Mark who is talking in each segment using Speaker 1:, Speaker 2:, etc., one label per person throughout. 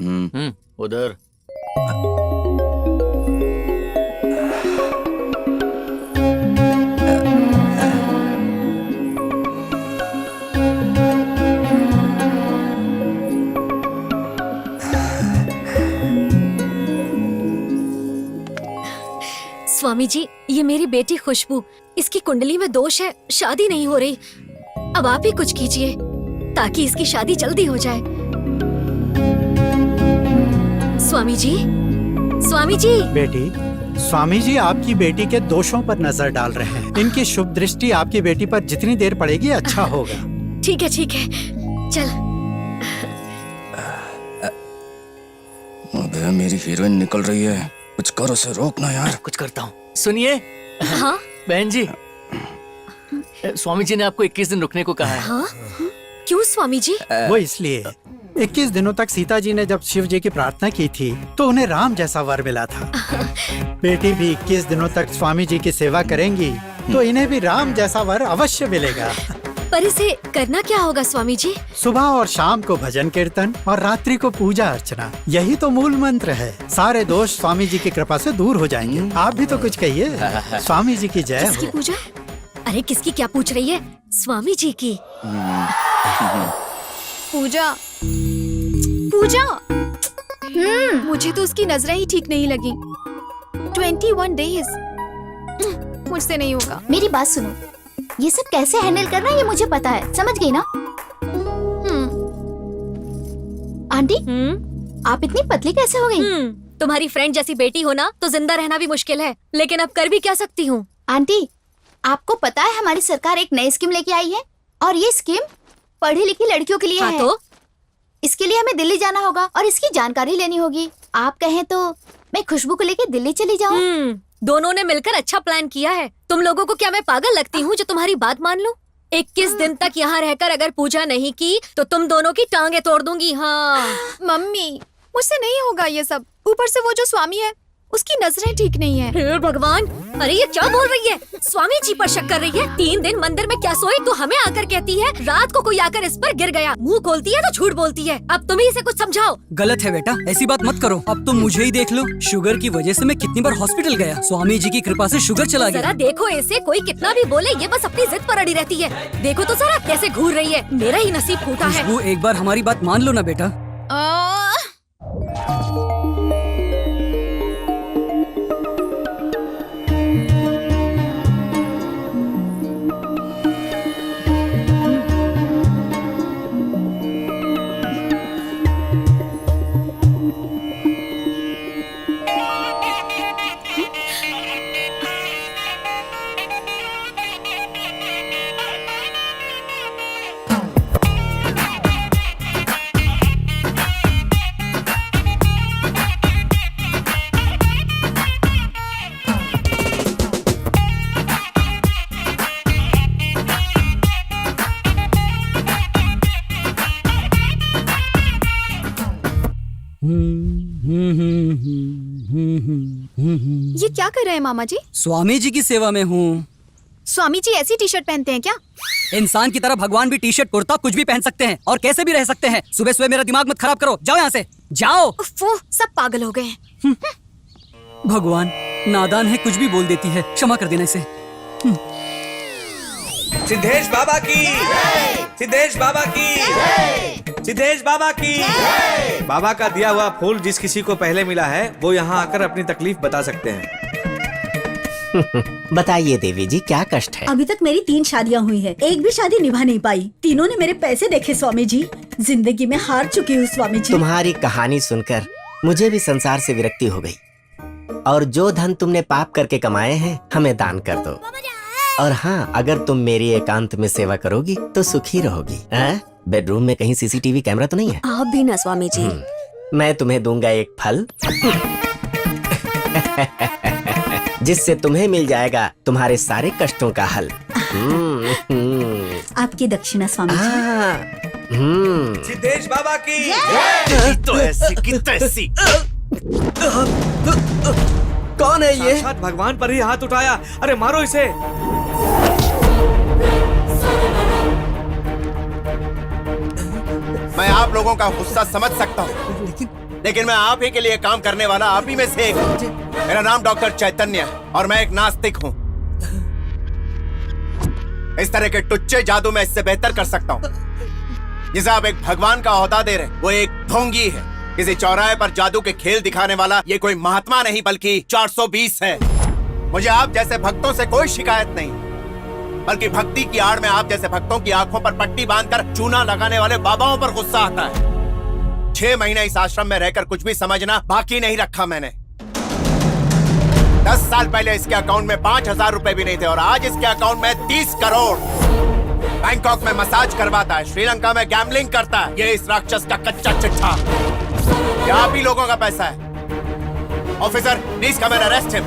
Speaker 1: उधर।
Speaker 2: स्वामी जी, ये मेरी बेटी खुशबू, इसकी कुंडली में दोष है, शादी नहीं हो रही। अब आप ही कुछ कीजिए ताकि इसकी शादी जल्दी हो जाए। स्वामी जी, स्वामी जी।
Speaker 3: बेटी, स्वामी जी आपकी बेटी के दोषों पर नजर डाल रहे हैं। इनकी शुभ दृष्टि आपकी बेटी पर जितनी देर पड़ेगी अच्छा होगा।
Speaker 2: ठीक है ठीक है, चल।
Speaker 4: अबे मेरी हीरोइन निकल रही है, कुछ कर उसे रोकना यार।
Speaker 1: कुछ करता हूँ। सुनिए।
Speaker 2: हाँ
Speaker 1: बहन जी, स्वामी जी ने आपको 21 दिन रुकने को कहा है।
Speaker 2: हाँ? क्यों स्वामी जी?
Speaker 3: वो इसलिए 21 दिनों तक सीता जी ने जब शिव जी की प्रार्थना की थी तो उन्हें राम जैसा वर मिला था। बेटी भी 21 दिनों तक स्वामी जी की सेवा करेंगी तो इन्हें भी राम जैसा वर अवश्य मिलेगा।
Speaker 2: पर इसे करना क्या होगा स्वामी जी?
Speaker 3: सुबह और शाम को भजन कीर्तन और रात्रि को पूजा अर्चना, यही तो मूल मंत्र है। सारे दोष स्वामी जी की कृपा से दूर हो जाएंगे। आप भी तो कुछ कहिए। स्वामी जी की जय
Speaker 2: किसकी
Speaker 3: हो।
Speaker 2: पूजा? अरे किसकी क्या पूछ रही है? स्वामी जी की
Speaker 5: पूजा। पूजा। मुझे तो उसकी नजरें ही ठीक नहीं लगी। 21 डेज मुझसे नहीं होगा।
Speaker 6: मेरी बात सुनो, ये सब कैसे हैंडल करना है ये मुझे पता है, समझ गई ना? आंटी, आप इतनी पतली कैसे हो गई?
Speaker 2: तुम्हारी फ्रेंड जैसी बेटी हो ना तो जिंदा रहना भी मुश्किल है, लेकिन अब कर भी क्या सकती हूँ।
Speaker 6: आंटी, आपको पता है हमारी सरकार एक नई स्कीम लेके आई है और ये स्कीम पढ़ी लिखी लड़कियों के लिए
Speaker 2: हाँ
Speaker 6: है।
Speaker 2: तो?
Speaker 6: इसके लिए हमें दिल्ली जाना होगा और इसकी जानकारी लेनी होगी। आप कहें तो मैं खुशबू को लेके दिल्ली चली जाऊँ?
Speaker 2: दोनों ने मिलकर अच्छा प्लान किया है। तुम लोगों को क्या मैं पागल लगती हूँ जो तुम्हारी बात मान लूं? 21 दिन तक यहाँ रहकर अगर पूजा नहीं की तो तुम दोनों की टांगे तोड़ दूंगी। हाँ
Speaker 5: मम्मी, मुझसे नहीं होगा ये सब। ऊपर से वो जो स्वामी है उसकी नजरें ठीक नहीं है।
Speaker 2: हे भगवान, अरे ये क्या बोल रही है? स्वामी जी पर शक कर रही है। 3 दिन मंदिर में क्या सोई तो हमें आकर कहती है रात को कोई आकर इस पर गिर गया। मुंह खोलती है तो झूठ बोलती है। अब तुम ही इसे कुछ समझाओ।
Speaker 7: गलत है बेटा, ऐसी बात मत करो। अब तुम मुझे ही देख लो, शुगर की वजह से मैं कितनी बार हॉस्पिटल गया। स्वामी जी की कृपा से शुगर चला गया।
Speaker 2: जरा देखो इसे, कोई कितना भी बोले ये बस अपनी जिद पर अड़ी रहती है। देखो तो जरा कैसे घूर रही है। मेरा ही नसीब फूटा है।
Speaker 7: खुशबू, एक बार हमारी बात मान लो ना बेटा।
Speaker 5: ये क्या कर रहे हैं मामा जी?
Speaker 7: स्वामी जी की सेवा में हूँ।
Speaker 5: स्वामी जी ऐसी टी शर्ट पहनते हैं क्या?
Speaker 7: इंसान की तरह भगवान भी टी शर्ट कुर्ता कुछ भी पहन सकते हैं और कैसे भी रह सकते हैं। सुबह सुबह मेरा दिमाग मत खराब करो, जाओ यहाँ से, जाओ।
Speaker 5: वो सब पागल हो गए हैं।
Speaker 7: भगवान नादान है, कुछ भी बोल देती है, क्षमा कर देना इसे।
Speaker 8: सिद्धेश बाबा की, सिद्धेश बाबा की, सिद्धेश बाबा की। बाबा का दिया हुआ फूल जिस किसी को पहले मिला है वो यहाँ आकर अपनी तकलीफ बता सकते हैं।
Speaker 9: बताइए देवी जी, क्या कष्ट है?
Speaker 10: अभी तक मेरी 3 शादियाँ हुई हैं, एक भी शादी निभा नहीं पाई। तीनों ने मेरे पैसे देखे स्वामी जी। जिंदगी में हार चुकी हूँ स्वामी जी।
Speaker 9: तुम्हारी कहानी सुनकर मुझे भी संसार से विरक्ति हो गई। और जो धन तुमने पाप करके कमाए हैं हमें दान कर दो। और हाँ, अगर तुम मेरी एकांत में सेवा करोगी तो सुखी रहोगी। बेडरूम में कहीं सीसीटीवी कैमरा तो नहीं है?
Speaker 2: आप भी ना स्वामी जी।
Speaker 9: मैं तुम्हें दूंगा एक फल जिससे तुम्हें मिल जाएगा तुम्हारे सारे कष्टों का हल।
Speaker 10: आपकी दक्षिणा स्वामी जी।
Speaker 8: सिद्धेश बाबा की।
Speaker 4: तो ऐसी की तैसी।
Speaker 8: कौन है ये? साक्षात भगवान पर ही हाथ उठाया। अरे मारो इसे।
Speaker 4: मैं आप लोगों का गुस्सा समझ सकता हूँ,
Speaker 11: लेकिन मैं आप ही के लिए काम करने वाला आप ही में से एक हूं। मेरा नाम डॉक्टर चैतन्य है और मैं एक नास्तिक हूं। इस तरह के टुच्चे जादू में इससे बेहतर कर सकता हूं। जिसे आप एक भगवान का ओहदा दे रहे, वो एक ढोंगी है। किसी चौराहे पर जादू के खेल दिखाने वाला ये कोई महात्मा नहीं बल्कि 420 है। मुझे आप जैसे भक्तों से कोई शिकायत नहीं, बल्कि भक्ति की आड़ में आप जैसे भक्तों की आंखों पर पट्टी बांधकर चूना लगाने वाले बाबाओं पर गुस्सा आता है। 6 महीने इस आश्रम में रहकर कुछ भी समझना बाकी नहीं रखा मैंने। 10 साल पहले इसके अकाउंट में 5,000 रुपए भी नहीं थे और आज इसके अकाउंट में 30 करोड़। बैंकॉक में मसाज करवाता है, श्रीलंका में गैम्बलिंग करता है। ये इस राक्षस का कच्चा चिट्ठा। ये आप ही लोगों का पैसा है। Officer, please come and arrest him.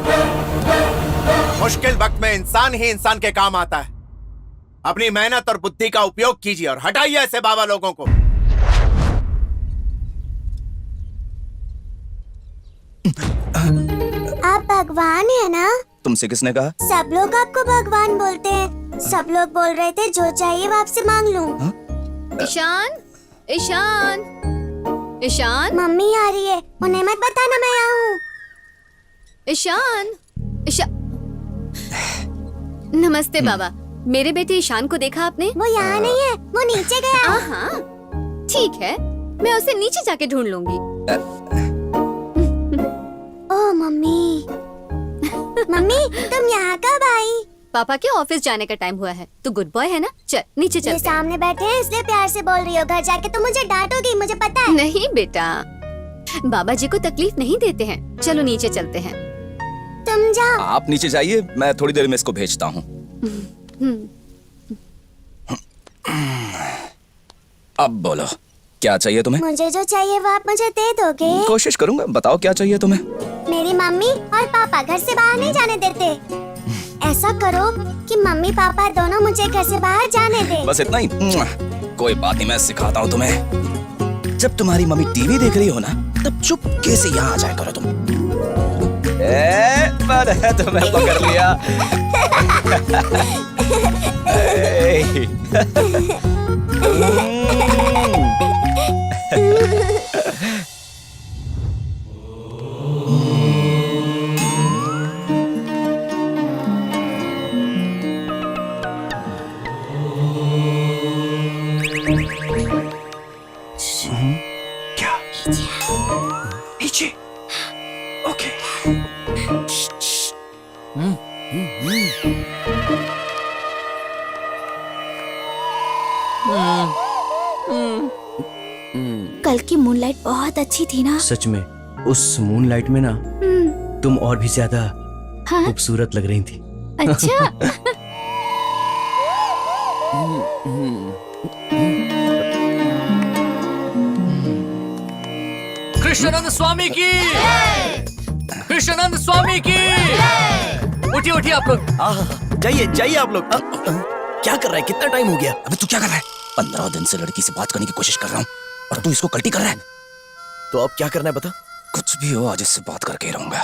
Speaker 11: मुश्किल वक्त में इंसान ही इंसान के काम आता है। अपनी मेहनत और बुद्धि का उपयोग कीजिए और हटाइए ऐसे बाबा लोगों को।
Speaker 6: आप भगवान है ना?
Speaker 4: तुमसे किसने कहा?
Speaker 6: सब लोग आपको भगवान बोलते हैं। सब लोग बोल रहे थे जो चाहिए वो आपसे मांग लूं।
Speaker 2: ईशान, ईशान, ईशान,
Speaker 6: मम्मी आ रही है, उन्हें मत बताना मैं यहाँ हूँ।
Speaker 2: ईशान, ईशान। नमस्ते बाबा। मेरे बेटे ईशान को देखा आपने?
Speaker 6: वो यहाँ नहीं है, वो नीचे गया।
Speaker 2: हाँ, ठीक है, मैं उसे नीचे जाके ढूंढ लूंगी।
Speaker 6: ओह मम्मी, मम्मी तुम यहाँ कब आई?
Speaker 2: पापा के ऑफिस जाने का टाइम हुआ है। तू गुड बॉय है ना? चल नीचे चल।
Speaker 6: ये सामने बैठे हैं इसलिए प्यार से बोल रही हो। घर जाके तो मुझे डांटोगी, मुझे पता है।
Speaker 2: नहीं बेटा, बाबा जी को तकलीफ नहीं देते हैं। चलो नीचे चलते हैं।
Speaker 6: तुम जाओ।
Speaker 4: आप नीचे जाइए, मैं थोड़ी देर में इसको भेजता हूँ। अब बोलो, क्या चाहिए तुम्हें?
Speaker 6: मुझे जो चाहिए वो आप मुझे दे दोगे?
Speaker 4: कोशिश करूंगा। बताओ क्या चाहिए तुम्हें?
Speaker 6: मेरी मम्मी और पापा घर से बाहर नहीं जाने देते। ऐसा करो कि मम्मी पापा दोनों मुझे घर से बाहर जाने दे।
Speaker 4: बस इतना ही? कोई बात नहीं, मैं सिखाता हूँ तुम्हें। जब तुम्हारी मम्मी टीवी देख रही हो ना, तब चुपके से यहाँ आ जाया करो तुम। तुम्हें पकड़ लिया। क्या? नीचे। ओके।
Speaker 6: कल की मूनलाइट बहुत अच्छी थी ना?
Speaker 12: सच में, उस मूनलाइट में ना तुम और भी ज्यादा खूबसूरत लग रही थी।
Speaker 2: अच्छा।
Speaker 1: कृष्णानंद स्वामी की, कृष्णानंद स्वामी की। उठिए उठिए आप लोग।
Speaker 12: जाइए जाइए आप लोग। क्या कर रहा है? कितना टाइम हो गया?
Speaker 4: अबे तू क्या कर रहा है? 15 दिन से लड़की से बात करने की कोशिश कर रहा हूँ और तू इसको कल्टी कर रहा है।
Speaker 12: तो अब क्या करना है बता?
Speaker 4: कुछ भी हो, आज इससे बात करके रहूंगा।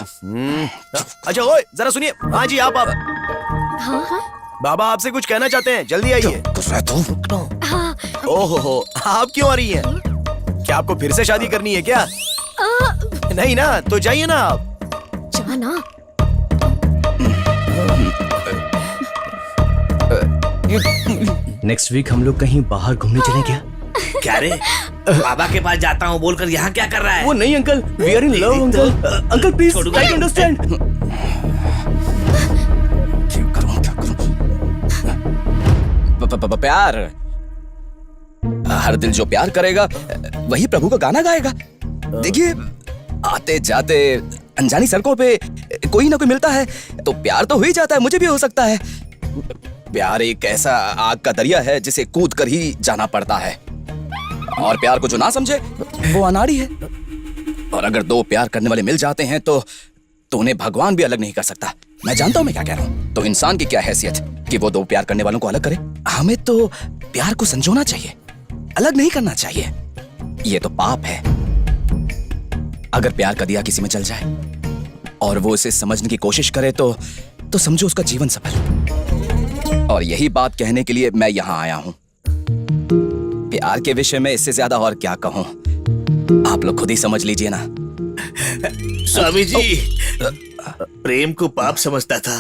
Speaker 12: अच्छा ओए, जरा सुनिए। हाँ जी, आप
Speaker 2: हाँ हाँ।
Speaker 12: बाबा आपसे कुछ कहना चाहते हैं, जल्दी आइए।
Speaker 2: हाँ।
Speaker 12: ओहो, आप क्यों आ रही हैं? क्या आपको फिर से शादी करनी है क्या? नहीं ना, तो जाइए ना आप।
Speaker 2: जाना।
Speaker 12: नेक्स्ट वीक हम लोग कहीं बाहर घूमने चलें क्या?
Speaker 8: क्या रे? बाबा के पास जाता हूँ बोलकर यहाँ क्या कर रहा है?
Speaker 12: वो नहीं uncle, we are in love uncle. Uncle please try to understand.
Speaker 4: क्या करूँ? प्यार। हर दिल जो प्यार करेगा वही प्रभु का गाना गाएगा। देखिए, आते जाते अनजानी सड़कों पे कोई ना कोई मिलता है तो प्यार तो हो ही जाता है। मुझे भी हो सकता है। प्यार एक ऐसा आग का दरिया है जिसे कूद कर ही जाना पड़ता है, और प्यार को जो ना समझे वो अनाड़ी है। और अगर दो प्यार करने वाले मिल जाते हैं तो उन्हें भगवान भी अलग नहीं कर सकता। मैं जानता हूं मैं क्या कह रहा हूं। तो इंसान की क्या हैसियत कि वो दो प्यार करने वालों को अलग करे? हमें तो प्यार को संजोना चाहिए, अलग नहीं करना चाहिए। ये तो पाप है। अगर प्यार का दिया किसी में जल जाए और वो इसे समझने की कोशिश करे तो समझो उसका जीवन सफल। और यही बात कहने के लिए मैं यहां आया हूं। प्यार के विषय में इससे ज्यादा और क्या कहूं। आप लोग खुद ही समझ लीजिए ना।
Speaker 13: स्वामी जी, प्रेम को पाप समझता था।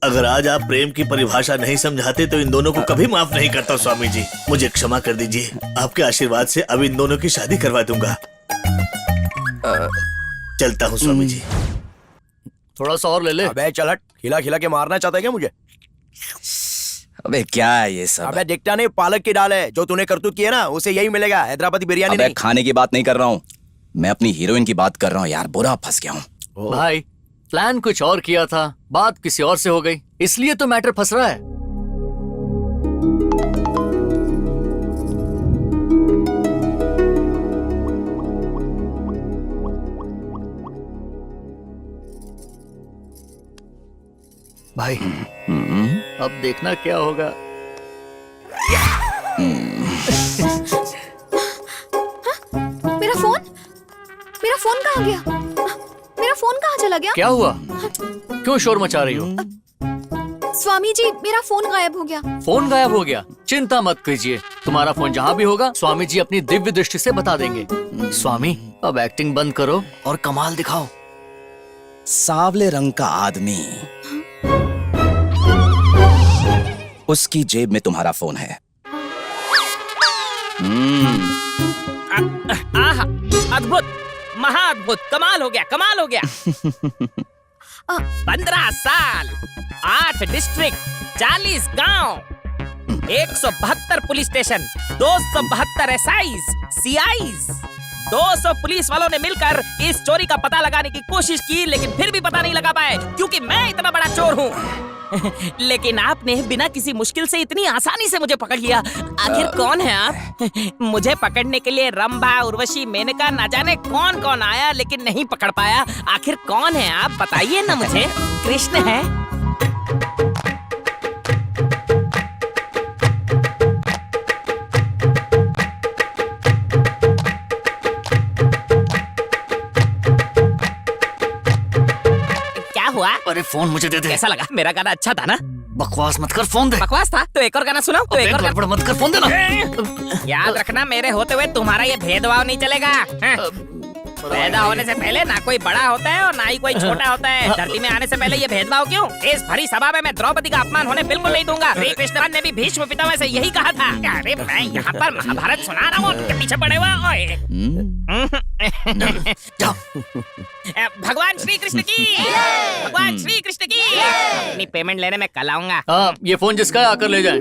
Speaker 13: अगर आज आप प्रेम की परिभाषा नहीं समझाते तो इन दोनों को कभी माफ नहीं करता। स्वामी जी, मुझे क्षमा कर दीजिए। आपके आशीर्वाद से अब इन दोनों की शादी करवा दूंगा। चलता हूँ स्वामी जी।
Speaker 1: थोड़ा सा और ले ले।
Speaker 12: अबे चल हट, खिला खिला के मारना चाहता है क्या मुझे?
Speaker 4: अबे क्या है ये सब?
Speaker 12: अबे दिखता नहीं, पालक की दाल है। जो तूने करतूत की है ना, उसे यही मिलेगा, हैदराबादी बिरयानी
Speaker 4: अबे
Speaker 12: नहीं।
Speaker 4: खाने की बात नहीं कर रहा हूँ, मैं अपनी हीरोइन की बात कर रहा हूँ यार। बुरा फंस गया हूँ
Speaker 1: भाई, प्लान कुछ और किया था, बात किसी और से हो गई, इसलिए तो मैटर फंस रहा है। भाई अब देखना क्या होगा।
Speaker 5: मेरा फोन कहाँ गया? मेरा फोन कहाँ चला गया?
Speaker 1: क्या हुआ? क्यों शोर मचा रही हो?
Speaker 5: स्वामी जी, मेरा फोन गायब हो गया।
Speaker 1: फोन गायब हो गया? चिंता मत कीजिए, तुम्हारा फोन जहाँ भी होगा स्वामी जी अपनी दिव्य दृष्टि से बता देंगे। स्वामी अब एक्टिंग बंद करो और कमाल दिखाओ।
Speaker 4: सांवले रंग का आदमी, उसकी जेब में तुम्हारा फोन है।
Speaker 14: अद्भुत, महाअद्भुत, कमाल हो गया, कमाल हो गया। 15 साल, 8 डिस्ट्रिक्ट, 40 गांव, 172 पुलिस स्टेशन, 272 एसआईज, सीआईज, 200 पुलिस वालों ने मिलकर इस चोरी का पता लगाने की कोशिश की, लेकिन फिर भी पता नहीं लगा पाए, क्योंकि मैं इतना बड़ा चोर हूँ। लेकिन आपने बिना किसी मुश्किल से इतनी आसानी से मुझे पकड़ लिया। आखिर कौन है आप? मुझे पकड़ने के लिए रंभा, उर्वशी, मेनका, न जाने कौन कौन आया, लेकिन नहीं पकड़ पाया। आखिर कौन है आप? बताइए ना मुझे। कृष्ण है? हुआ?
Speaker 1: अरे फोन मुझे दे दे।
Speaker 14: कैसा लगा? मेरा गाना अच्छा था ना?
Speaker 1: बकवास मत कर, फोन दे।
Speaker 14: बकवास था तो एक और गाना सुनाओ। तो एक और
Speaker 1: गड़बड़ मत कर, फोन दे ना।
Speaker 14: याद रखना, मेरे होते हुए तुम्हारा ये भेदभाव नहीं चलेगा। पैदा होने से पहले ना कोई बड़ा होता है और ना ही कोई छोटा होता है। धरती में आने से पहले ये भेदभाव क्यों? इस भरी सभा में मैं द्रौपदी का अपमान होने बिल्कुल नहीं दूंगा। श्री कृष्ण ने भी भीष्म पितामह से यही कहा था। अरे मैं यहाँ पर महाभारत सुना रहा हूँ, उनके पीछे पड़े हुआ। भगवान श्री कृष्ण की, भगवान श्री कृष्ण की। अपनी पेमेंट लेने में कल आऊंगा।
Speaker 1: हाँ, ये फोन जिसका है आकर ले जाए।